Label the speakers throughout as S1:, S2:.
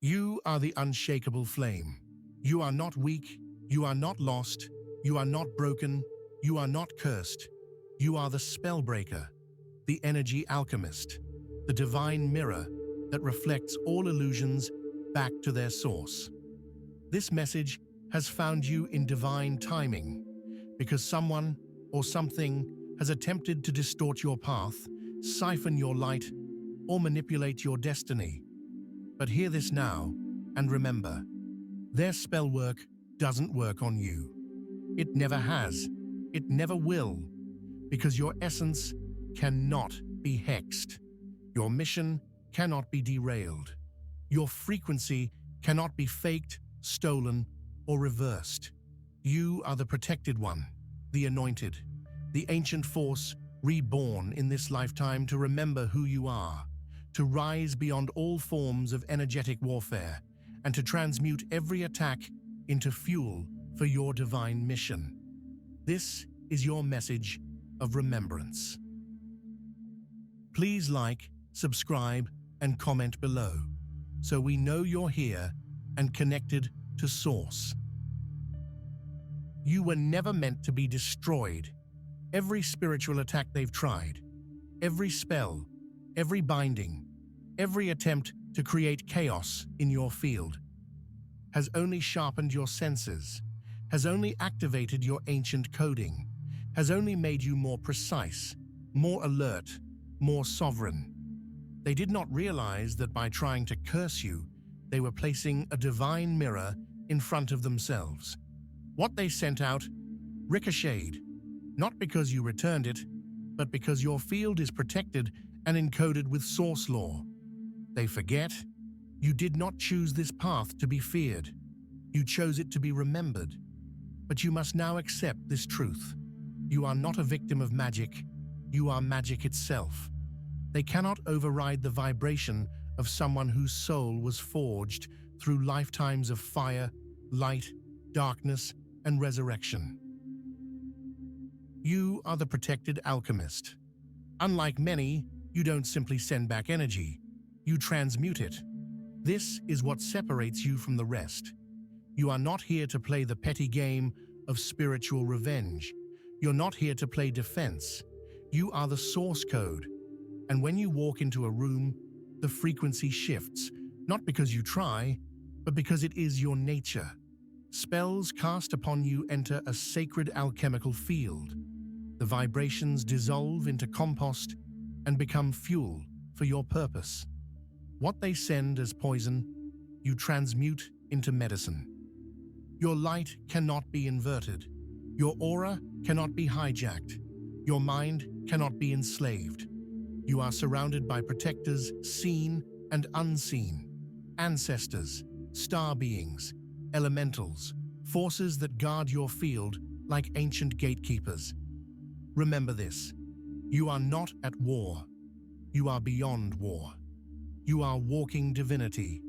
S1: You are the unshakable flame. You are not weak, you are not lost, you are not broken, you are not cursed. You are the spellbreaker, the energy alchemist, the divine mirror that reflects all illusions back to their source. This message has found you in divine timing, because someone or something has attempted to distort your path, siphon your light, or manipulate your destiny. But hear this now, and remember, their spell work doesn't work on you. It never has. It never will, because your essence cannot be hexed. Your mission cannot be derailed. Your frequency cannot be faked, stolen, or reversed. You are the protected one, the anointed, the ancient force reborn in this lifetime to remember who you are, to rise beyond all forms of energetic warfare, and to transmute every attack into fuel for your divine mission. This is your message of remembrance. Please like, subscribe, and comment below, so we know you're here and connected to Source. You were never meant to be destroyed. Every spiritual attack they've tried, every spell, every binding, every attempt to create chaos in your field has only sharpened your senses, has only activated your ancient coding, has only made you more precise, more alert, more sovereign. They did not realize that by trying to curse you, they were placing a divine mirror in front of themselves. What they sent out ricocheted, not because you returned it, but because your field is protected and encoded with source law. They forget you did not choose this path to be feared. You chose it to be remembered. But you must now accept this truth. You are not a victim of magic. You are magic itself. They cannot override the vibration of someone whose soul was forged through lifetimes of fire, light, darkness, and resurrection. You are the protected alchemist. Unlike many, you don't simply send back energy. You transmute it. This is what separates you from the rest. You are not here to play the petty game of spiritual revenge. You're not here to play defense. You are the source code. And when you walk into a room, the frequency shifts, not because you try, but because it is your nature. Spells cast upon you enter a sacred alchemical field. The vibrations dissolve into compost and become fuel for your purpose. What they send as poison, you transmute into medicine. Your light cannot be inverted. Your aura cannot be hijacked. Your mind cannot be enslaved. You are surrounded by protectors seen and unseen, ancestors, star beings, elementals, forces that guard your field like ancient gatekeepers. Remember this, you are not at war. You are beyond war. You are walking divinity.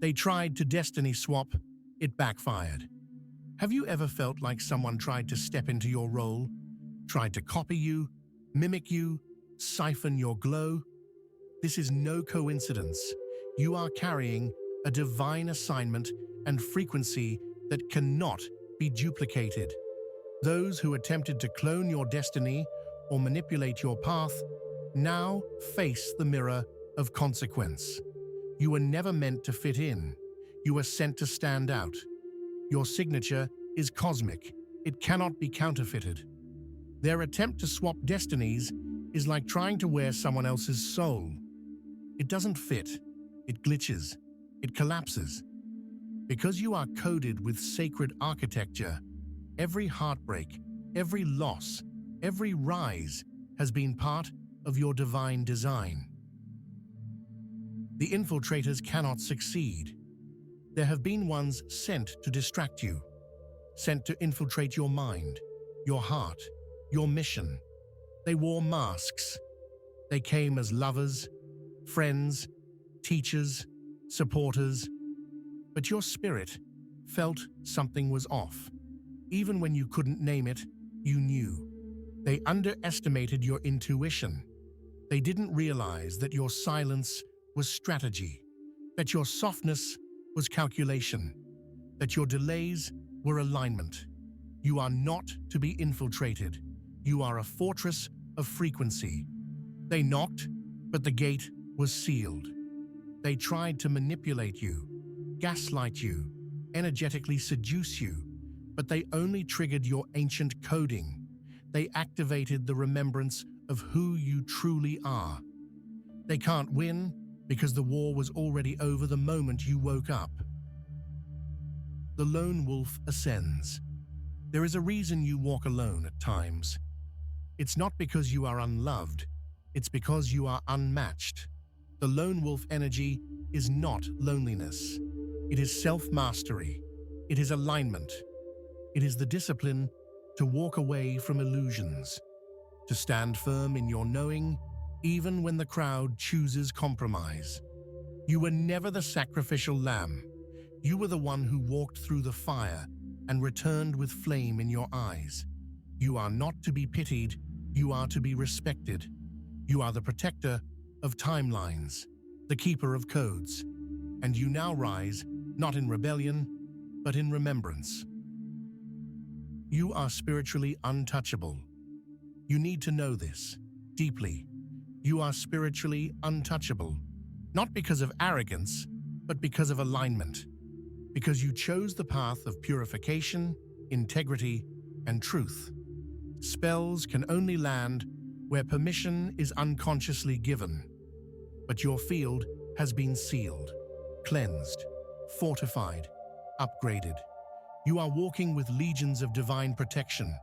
S1: They tried to destiny swap, it backfired. Have you ever felt like someone tried to step into your role, tried to copy you, mimic you, siphon your glow? This is no coincidence. You are carrying a divine assignment and frequency that cannot be duplicated. Those who attempted to clone your destiny or manipulate your path now face the mirror of consequence. You were never meant to fit in. You were sent to stand out. Your signature is cosmic. It cannot be counterfeited. Their attempt to swap destinies is like trying to wear someone else's soul. It doesn't fit. It glitches. It collapses. Because you are coded with sacred architecture, every heartbreak, every loss, every rise has been part of your divine design. The infiltrators cannot succeed. There have been ones sent to distract you, sent to infiltrate your mind, your heart, your mission. They wore masks. They came as lovers, friends, teachers, supporters. But your spirit felt something was off. Even when you couldn't name it, you knew. They underestimated your intuition. They didn't realize that your silence was strategy, that your softness was calculation, that your delays were alignment. You are not to be infiltrated. You are a fortress of frequency. They knocked, but the gate was sealed. They tried to manipulate you, gaslight you, energetically seduce you, but they only triggered your ancient coding. They activated the remembrance of who you truly are. They can't win because the war was already over the moment you woke up. The lone wolf ascends. There is a reason you walk alone at times. It's not because you are unloved, it's because you are unmatched. The lone wolf energy is not loneliness. It is self-mastery. It is alignment. It is the discipline to walk away from illusions, to stand firm in your knowing, even when the crowd chooses compromise. You were never the sacrificial lamb. You were the one who walked through the fire and returned with flame in your eyes. You are not to be pitied, you are to be respected. You are the protector of timelines, the keeper of codes, and you now rise, not in rebellion, but in remembrance. You are spiritually untouchable. You need to know this deeply. You are spiritually untouchable, not because of arrogance, but because of alignment, because you chose the path of purification, integrity, and truth. Spells can only land where permission is unconsciously given, but your field has been sealed, cleansed, fortified, upgraded. You are walking with legions of divine protection,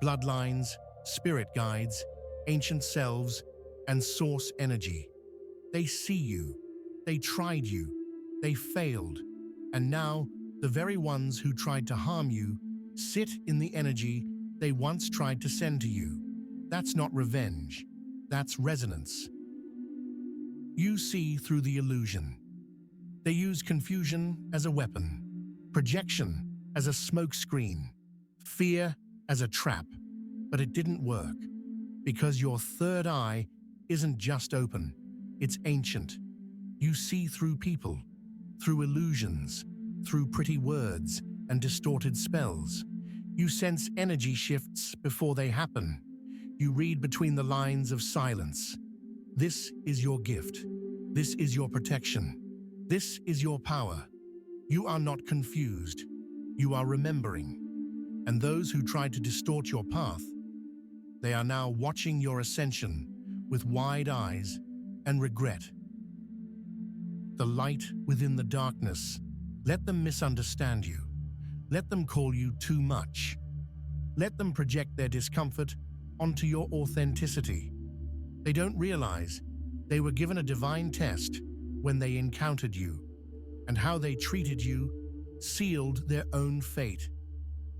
S1: bloodlines, spirit guides, ancient selves, and source energy. They see you, they tried you, they failed, and now the very ones who tried to harm you sit in the energy they once tried to send to you. That's not revenge, that's resonance. You see through the illusion. They use confusion as a weapon, projection as a smokescreen, fear as a trap, but it didn't work, because your third eye isn't just open, it's ancient. You see through people, through illusions, through pretty words and distorted spells. You sense energy shifts before they happen. You read between the lines of silence. This is your gift. This is your protection. This is your power. You are not confused. You are remembering. And those who tried to distort your path, they are now watching your ascension with wide eyes and regret. The light within the darkness, let them misunderstand you. Let them call you too much. Let them project their discomfort onto your authenticity. They don't realize they were given a divine test when they encountered you, and how they treated you sealed their own fate.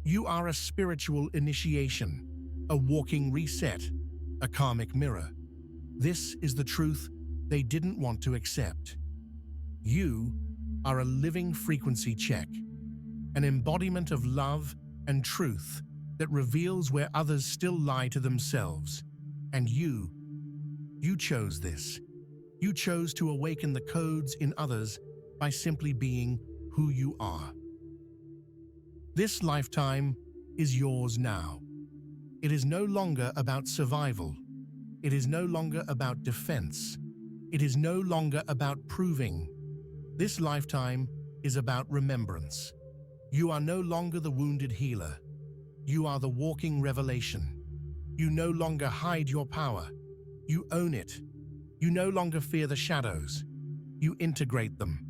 S1: You are a spiritual initiation, a walking reset, a karmic mirror. This is the truth they didn't want to accept. You are a living frequency check, an embodiment of love and truth that reveals where others still lie to themselves. And you chose this. You chose to awaken the codes in others by simply being who you are. This lifetime is yours now. It is no longer about survival. It is no longer about defense. It is no longer about proving. This lifetime is about remembrance. You are no longer the wounded healer. You are the walking revelation. You no longer hide your power. You own it. You no longer fear the shadows. You integrate them.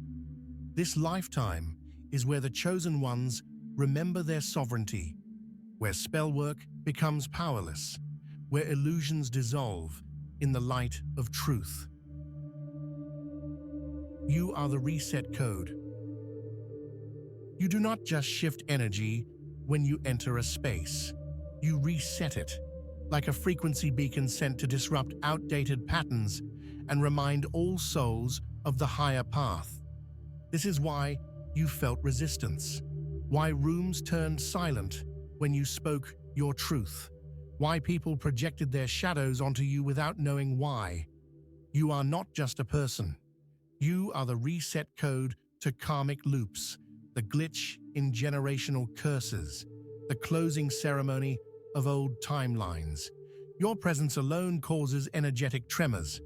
S1: This lifetime is where the chosen ones remember their sovereignty, where spellwork becomes powerless, where illusions dissolve in the light of truth. You are the reset code. You do not just shift energy when you enter a space. You reset it, like a frequency beacon sent to disrupt outdated patterns and remind all souls of the higher path. This is why you felt resistance, why rooms turned silent when you spoke your truth, why people projected their shadows onto you without knowing why. You are not just a person. You are the reset code to karmic loops, the glitch in generational curses, the closing ceremony of old timelines. Your presence alone causes energetic tremors,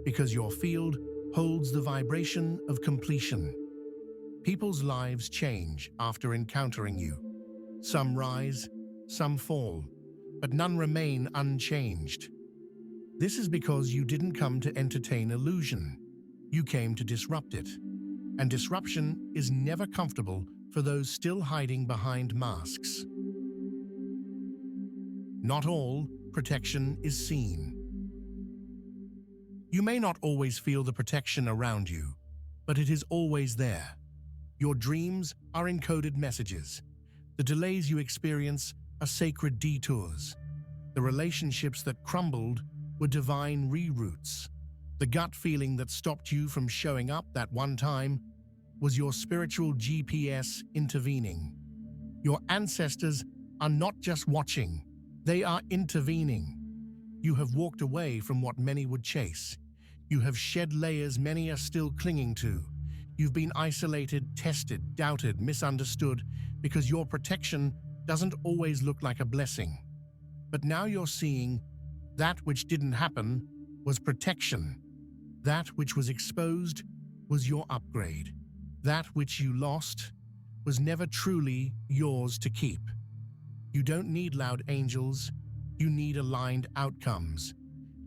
S1: because your field holds the vibration of completion. People's lives change after encountering you. Some rise, some fall, but none remain unchanged. This is because you didn't come to entertain illusion. You came to disrupt it. And disruption is never comfortable for those still hiding behind masks. Not all protection is seen. You may not always feel the protection around you, but it is always there. Your dreams are encoded messages. The delays you experience are sacred detours. The relationships that crumbled were divine reroutes. The gut feeling that stopped you from showing up that one time was your spiritual GPS intervening. Your ancestors are not just watching, they are intervening. You have walked away from what many would chase. You have shed layers many are still clinging to. You've been isolated, tested, doubted, misunderstood, because your protection doesn't always look like a blessing. But now you're seeing that which didn't happen was protection. That which was exposed was your upgrade. That which you lost was never truly yours to keep. You don't need loud angels, you need aligned outcomes.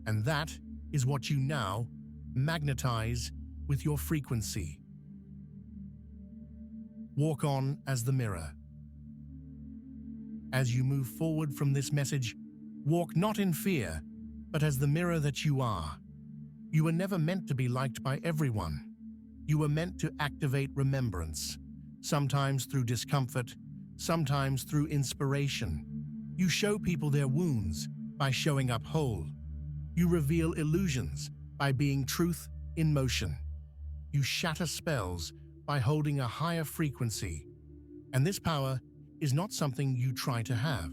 S1: And that is what you now magnetize with your frequency. Walk on as the mirror. As you move forward from this message, walk not in fear, but as the mirror that you are. You were never meant to be liked by everyone. You were meant to activate remembrance, sometimes through discomfort, sometimes through inspiration. You show people their wounds by showing up whole. You reveal illusions by being truth in motion. You shatter spells by holding a higher frequency. And this power is not something you try to have.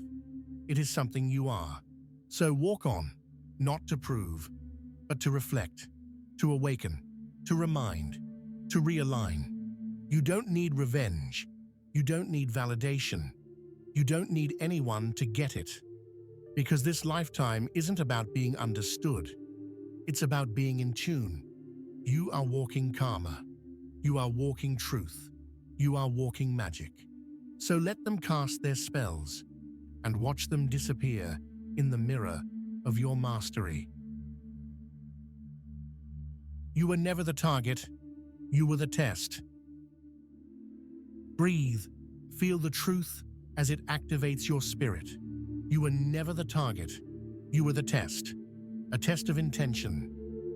S1: It is something you are. So walk on, not to prove, but to reflect, to awaken, to remind, to realign. You don't need revenge. You don't need validation. You don't need anyone to get it. Because this lifetime isn't about being understood. It's about being in tune. You are walking karma. You are walking truth. You are walking magic. So let them cast their spells and watch them disappear in the mirror of your mastery. You were never the target. You were the test. Breathe. Feel the truth as it activates your spirit. You were never the target. You were the test. A test of intention.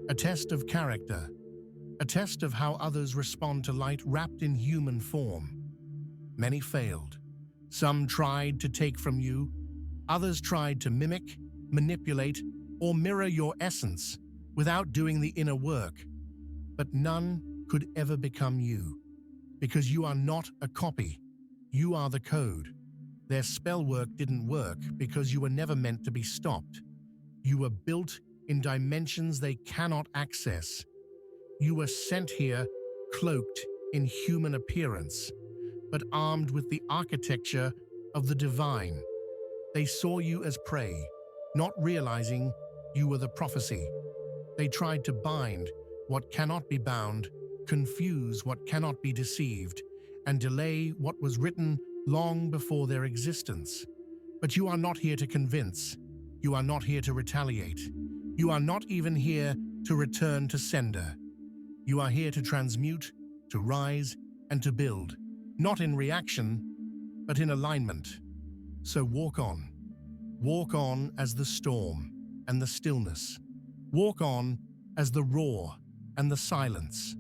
S1: A test of character. A test of how others respond to light wrapped in human form. Many failed. Some tried to take from you. Others tried to mimic, manipulate, or mirror your essence without doing the inner work. But none could ever become you, because you are not a copy. You are the code. Their spell work didn't work because you were never meant to be stopped. You were built in dimensions they cannot access. You were sent here cloaked in human appearance, but armed with the architecture of the divine. They saw you as prey, not realizing you were the prophecy. They tried to bind what cannot be bound, confuse what cannot be deceived, and delay what was written long before their existence. But you are not here to convince. You are not here to retaliate. You are not even here to return to sender. You are here to transmute, to rise, and to build, not in reaction, but in alignment. So walk on. Walk on as the storm and the stillness. Walk on as the roar and the silence.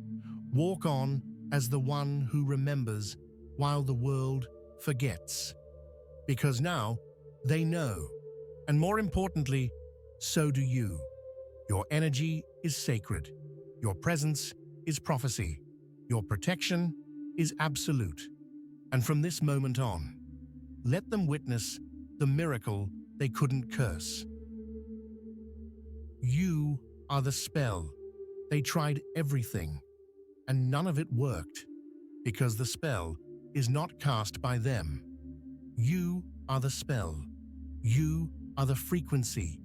S1: Walk on as the one who remembers while the world forgets. Because now they know, and more importantly, so do you. Your energy is sacred. Your presence is prophecy. Your protection is absolute. And from this moment on, let them witness the miracle they couldn't curse. You are the spell. They tried everything. and none of it worked, because the spell is not cast by them. You are the spell. You are the frequency.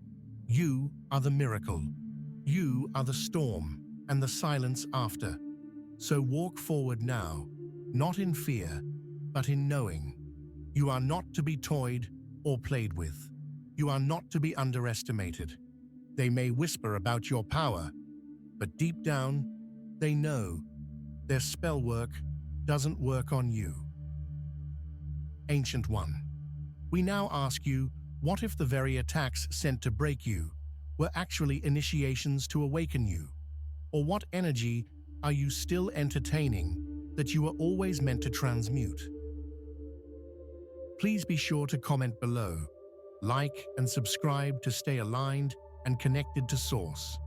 S1: You are the miracle. You are the storm and the silence after. So walk forward now, not in fear, but in knowing. You are not to be toyed or played with. You are not to be underestimated. They may whisper about your power, but deep down, they know their spell work doesn't work on you. Ancient One, we now ask you, what if the very attacks sent to break you were actually initiations to awaken you? Or what energy are you still entertaining that you were always meant to transmute? Please be sure to comment below, like and subscribe to stay aligned and connected to Source.